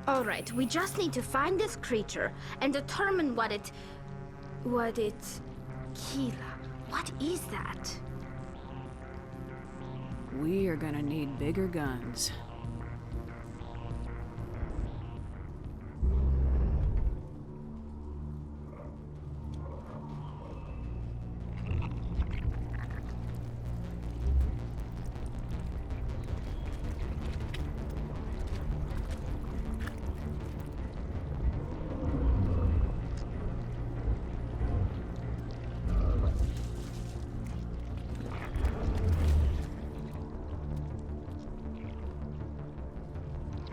Alright, we just need to find this creature and determine what it... Kila. What is that? We are gonna need bigger guns.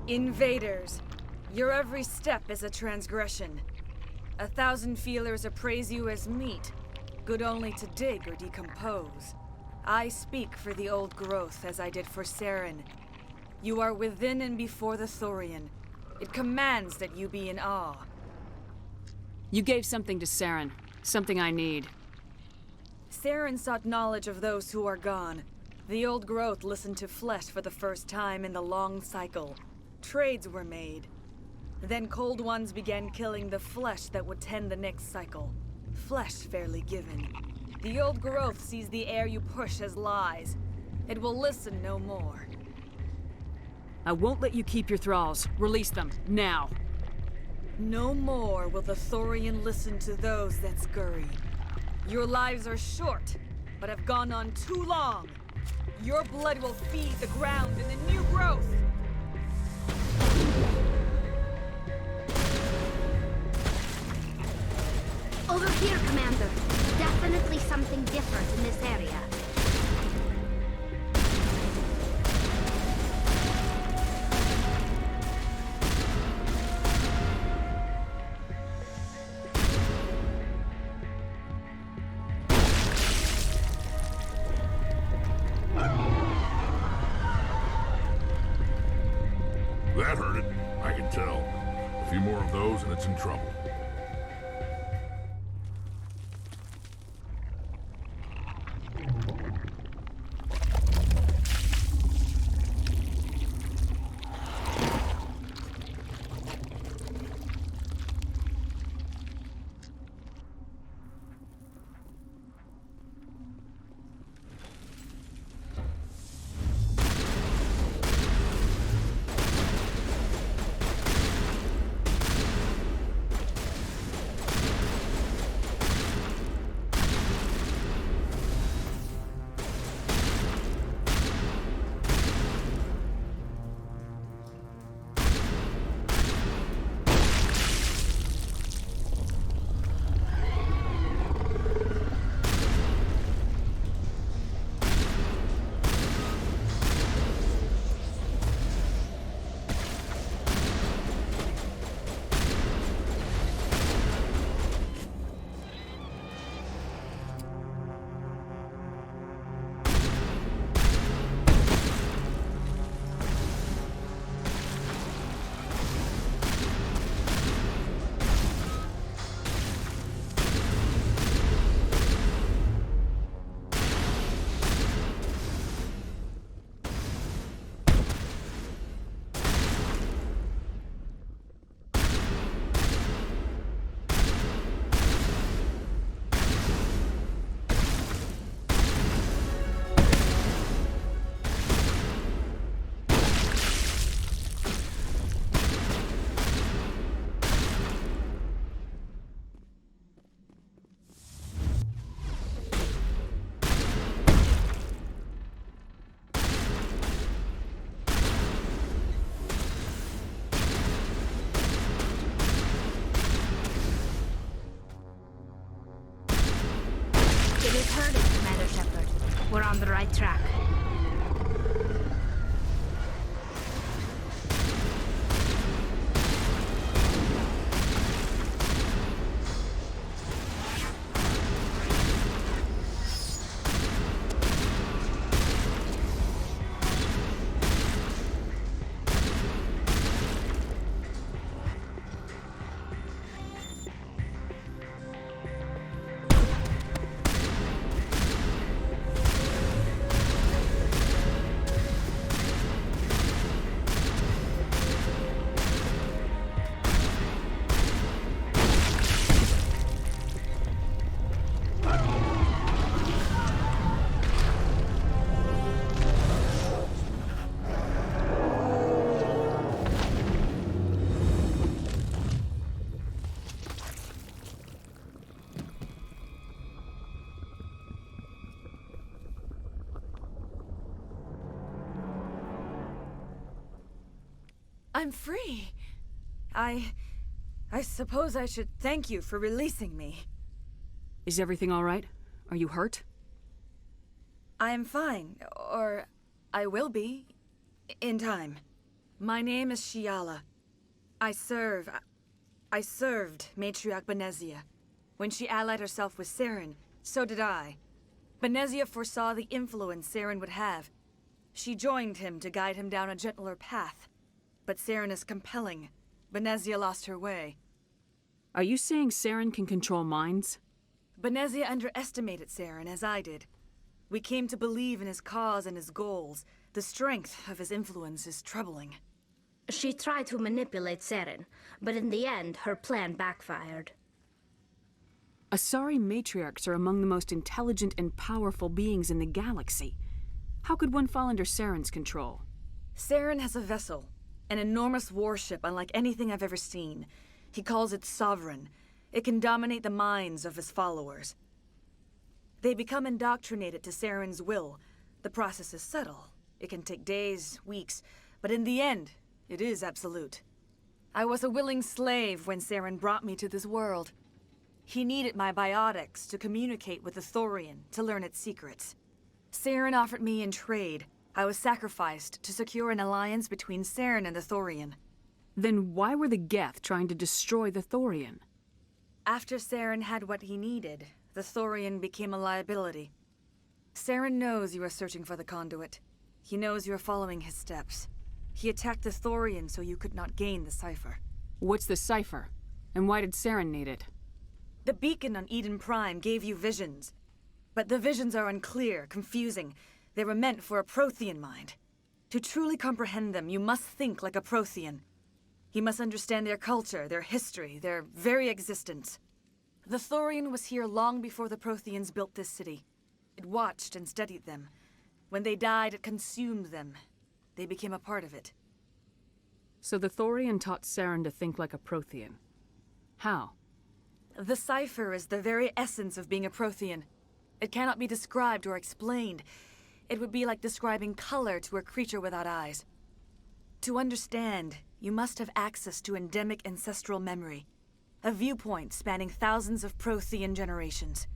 Invaders, your every step is a transgression. 1,000 feelers appraise you as meat, good only to dig or decompose. I speak for the old growth as I did for Saren. You are within and before the Thorian. It commands that you be in awe. You gave something to Saren, something I need. Saren sought knowledge of those who are gone. The old growth listened to flesh for the first time in the long cycle. Trades were made. Then Cold Ones began killing the flesh that would tend the next cycle. Flesh fairly given. The old growth sees the air you push as lies. It will listen no more. I won't let you keep your thralls. Release them, now. No more will the Thorian listen to those that scurry. Your lives are short, but have gone on too long. Your blood will feed the ground in the new growth. Over here, Commander. Definitely something different in this area. That hurt it. I can tell. A few more of those and it's in trouble. I'm free. I suppose I should thank you for releasing me. Is everything all right? Are you hurt? I am fine, or I will be, in time. My name is Shiala. I served Matriarch Benezia. When she allied herself with Saren, so did I. Benezia foresaw the influence Saren would have. She joined him to guide him down a gentler path. But Saren is compelling. Benezia lost her way. Are you saying Saren can control minds? Benezia underestimated Saren, as I did. We came to believe in his cause and his goals. The strength of his influence is troubling. She tried to manipulate Saren, but in the end, her plan backfired. Asari matriarchs are among the most intelligent and powerful beings in the galaxy. How could one fall under Saren's control? Saren has a vessel, an enormous warship unlike anything I've ever seen. He calls it Sovereign. It can dominate the minds of his followers. They become indoctrinated to Saren's will. The process is subtle. It can take days, weeks, but in the end, it is absolute. I was a willing slave when Saren brought me to this world. He needed my biotics to communicate with the Thorian, to learn its secrets. Saren offered me in trade. I was sacrificed to secure an alliance between Saren and the Thorian. Then why were the Geth trying to destroy the Thorian? After Saren had what he needed, the Thorian became a liability. Saren knows you are searching for the conduit. He knows you are following his steps. He attacked the Thorian so you could not gain the cipher. What's the cipher? And why did Saren need it? The beacon on Eden Prime gave you visions. But the visions are unclear, confusing. They were meant for a Prothean mind. To truly comprehend them, you must think like a Prothean. You must understand their culture, their history, their very existence. The Thorian was here long before the Protheans built this city. It watched and studied them. When they died, it consumed them. They became a part of it. So the Thorian taught Saren to think like a Prothean. How? The cipher is the very essence of being a Prothean. It cannot be described or explained. It would be like describing color to a creature without eyes. To understand, you must have access to endemic ancestral memory. A viewpoint spanning thousands of Prothean generations.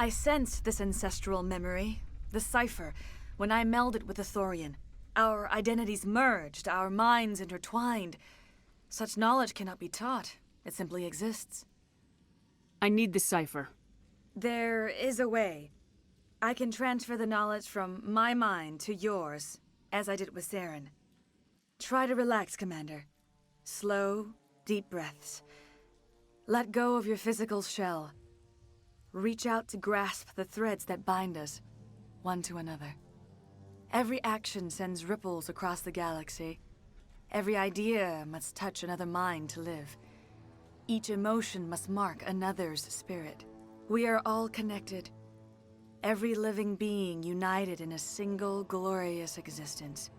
I sensed this ancestral memory, the cipher, when I melded with the Thorian. Our identities merged, our minds intertwined. Such knowledge cannot be taught. It simply exists. I need the cipher. There is a way. I can transfer the knowledge from my mind to yours, as I did with Saren. Try to relax, Commander. Slow, deep breaths. Let go of your physical shell. Reach out to grasp the threads that bind us, one to another. Every action sends ripples across the galaxy. Every idea must touch another mind to live. Each emotion must mark another's spirit. We are all connected. Every living being united in a single glorious existence.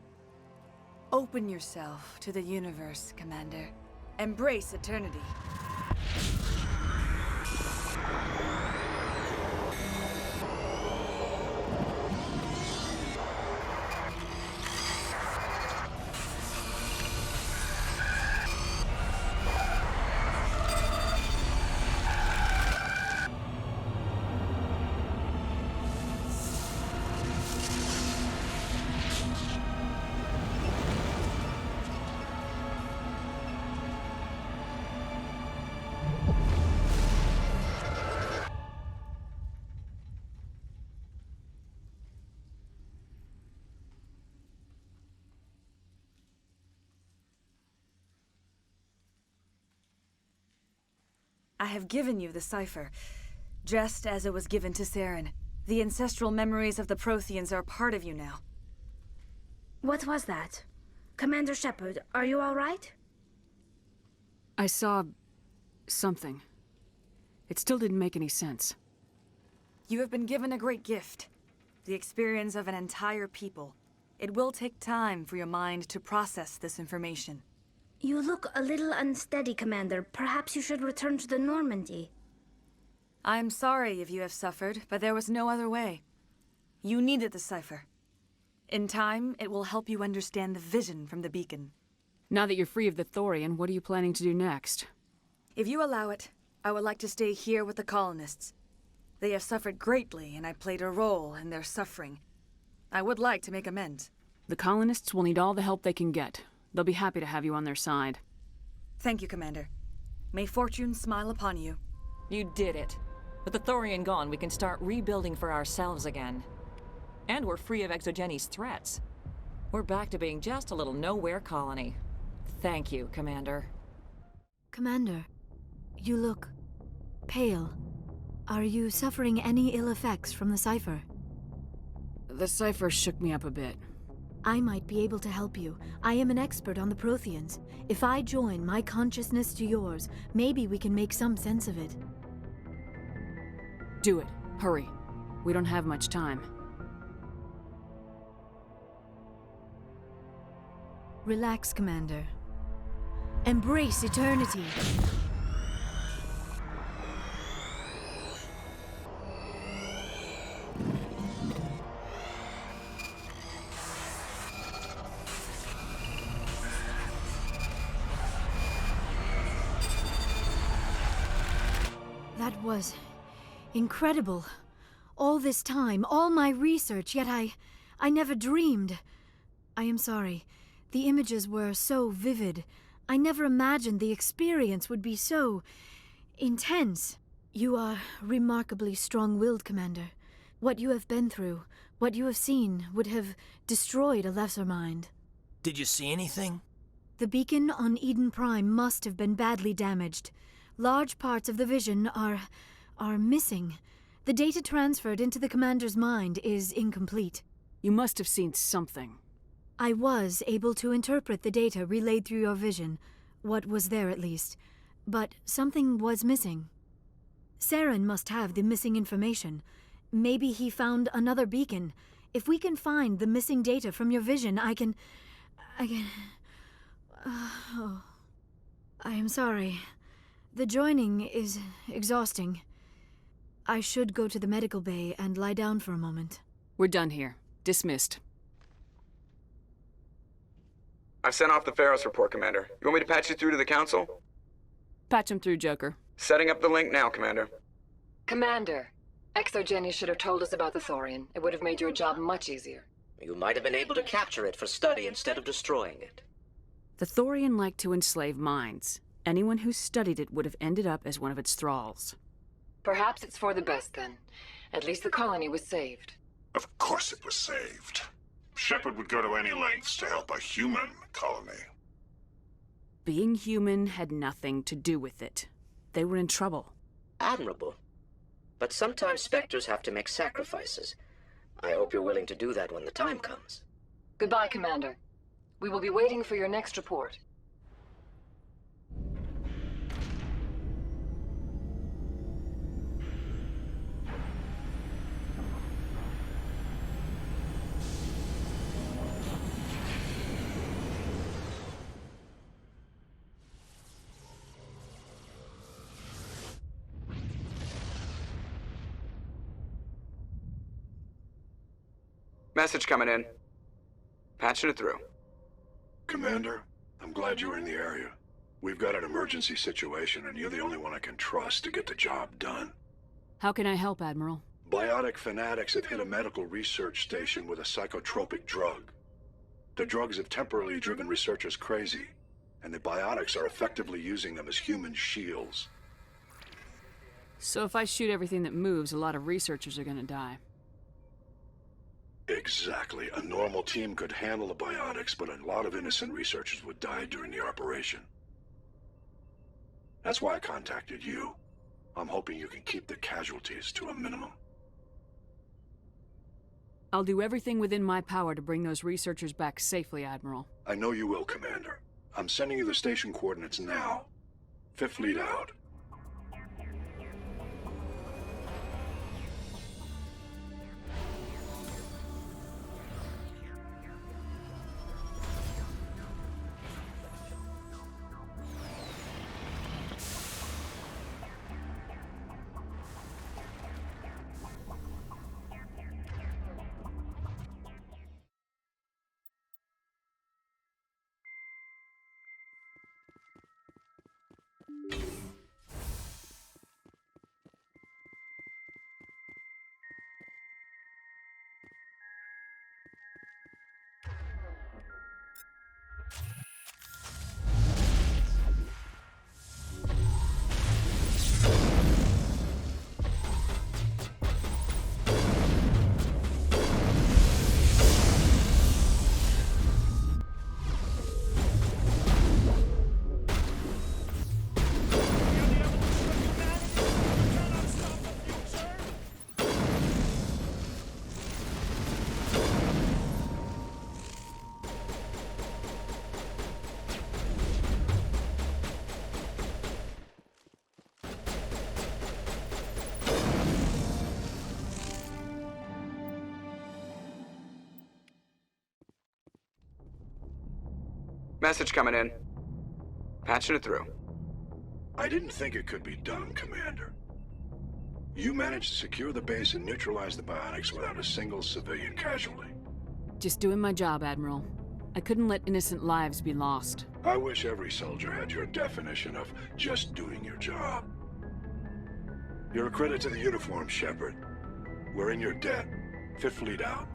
Open yourself to the universe, Commander. Embrace eternity. I have given you the cipher, just as it was given to Saren. The ancestral memories of the Protheans are part of you now. What was that? Commander-shepard, are you all right? I saw... something. It still didn't make any sense. You have been given a great gift. The experience of an entire people. It will take time for your mind to process this information. You look a little unsteady, Commander. Perhaps you should return to the Normandy. I am sorry if you have suffered, but there was no other way. You needed the cipher. In time, it will help you understand the vision from the beacon. Now that you're free of the Thorian, what are you planning to do next? If you allow it, I would like to stay here with the colonists. They have suffered greatly, and I played a role in their suffering. I would like to make amends. The colonists will need all the help they can get. They'll be happy to have you on their side. Thank you, Commander. May fortune smile upon you. You did it. With the Thorian gone, we can start rebuilding for ourselves again. And we're free of ExoGeni's threats. We're back to being just a little nowhere colony. Thank you, Commander. Commander, you look pale. Are you suffering any ill effects from the cipher? The cipher shook me up a bit. I might be able to help you. I am an expert on the Protheans. If I join my consciousness to yours, maybe we can make some sense of it. Do it. Hurry. We don't have much time. Relax, Commander. Embrace eternity. That was incredible. All this time, all my research, yet I never dreamed. I am sorry. The images were so vivid. I never imagined the experience would be so intense. You are remarkably strong-willed, Commander. What you have been through, what you have seen, would have destroyed a lesser mind. Did you see anything? The beacon on Eden Prime must have been badly damaged. Large parts of the vision are missing. The data transferred into the Commander's mind is incomplete. You must have seen something. I was able to interpret the data relayed through your vision, what was there at least, but something was missing. Saren must have the missing information. Maybe he found another beacon. If we can find the missing data from your vision, I can... Oh. I am sorry. The joining is exhausting. I should go to the medical bay and lie down for a moment. We're done here. Dismissed. I've sent off the Feros report, Commander. You want me to patch you through to the Council? Patch him through, Joker. Setting up the link now, Commander. Commander, ExoGeni should have told us about the Thorian. It would have made your job much easier. You might have been able to capture it for study instead of destroying it. The Thorian liked to enslave minds. Anyone who studied it would have ended up as one of its thralls. Perhaps it's for the best, then. At least the colony was saved. Of course it was saved. Shepard would go to any lengths to help a human colony. Being human had nothing to do with it. They were in trouble. Admirable. But sometimes Spectres have to make sacrifices. I hope you're willing to do that when the time comes. Goodbye, Commander. We will be waiting for your next report. Message coming in. Patching it through. Commander, I'm glad you were in the area. We've got an emergency situation, and you're the only one I can trust to get the job done. How can I help, Admiral? Biotic fanatics have hit a medical research station with a psychotropic drug. The drugs have temporarily driven researchers crazy, and the biotics are effectively using them as human shields. So if I shoot everything that moves, a lot of researchers are gonna die. Exactly. A normal team could handle the biotics, but a lot of innocent researchers would die during the operation. That's why I contacted you. I'm hoping you can keep the casualties to a minimum. I'll do everything within my power to bring those researchers back safely, Admiral. I know you will, Commander. I'm sending you the station coordinates now. Fifth Fleet out. Message coming in. Patching it through. I didn't think it could be done, Commander. You managed to secure the base and neutralize the biotics without a single civilian casualty. Just doing my job, Admiral. I couldn't let innocent lives be lost. I wish every soldier had your definition of just doing your job. You're a credit to the uniform, Shepard. We're in your debt. Fifth Fleet out.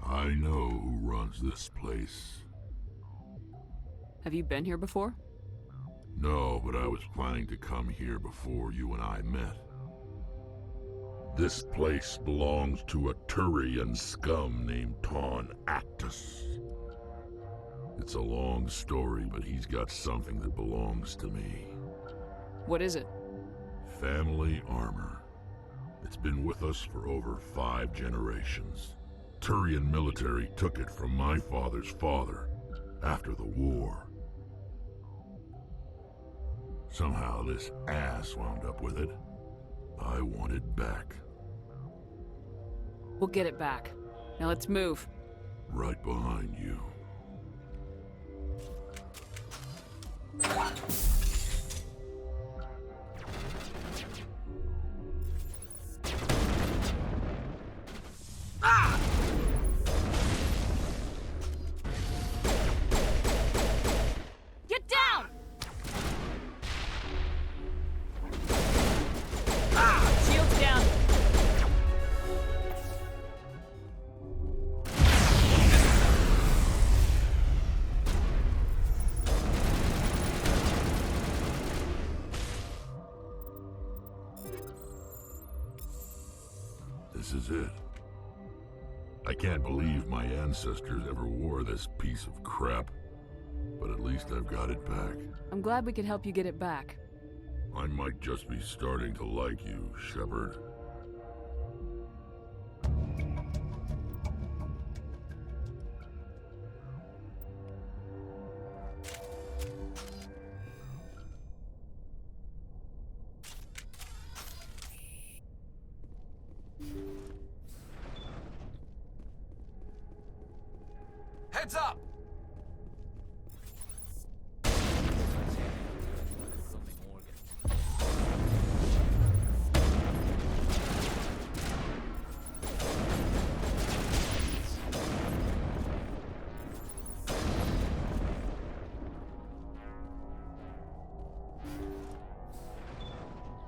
I know who runs this place. Have you been here before? No, but I was planning to come here before you and I met. This place belongs to a Thorian scum named Taun Actus. It's a long story, but he's got something that belongs to me. What is it? Family armor. It's been with us for over 5 generations. Thorian military took it from my father's father after the war. Somehow this ass wound up with it. I want it back. We'll get it back. Now let's move. Right behind you. Get down! Shields down. This is it. I can't believe my ancestors ever wore this piece of crap, but at least I've got it back. I'm glad we could help you get it back. I might just be starting to like you, Shepard. Heads up!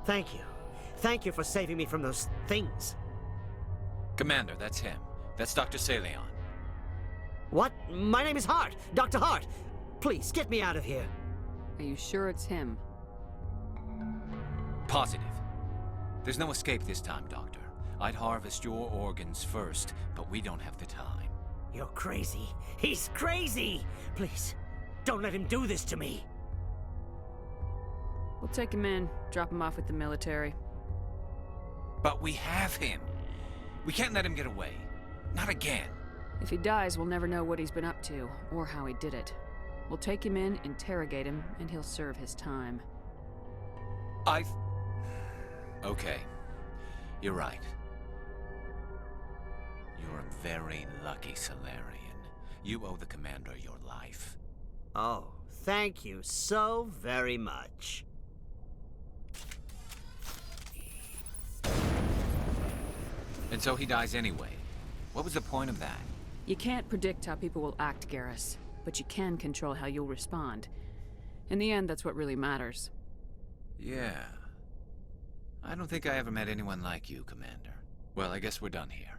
Thank you. Thank you for saving me from those things. Commander, that's him. That's Dr.Saleon. What? My name is Hart. Dr. Hart. Please, get me out of here. Are you sure it's him? Positive. There's no escape this time, Doctor. I'd harvest your organs first, but we don't have the time. You're crazy. He's crazy! Please, don't let him do this to me. We'll take him in, drop him off with the military. But we have him. We can't let him get away. Not again. If he dies, we'll never know what he's been up to, or how he did it. We'll take him in, interrogate him, and he'll serve his time. Okay. You're right. You're a very lucky Salarian. You owe the Commander your life. Oh, thank you so very much. And so he dies anyway. What was the point of that? You can't predict how people will act, Garrus, but you can control how you'll respond. In the end, that's what really matters. Yeah. I don't think I ever met anyone like you, Commander. Well, I guess we're done here.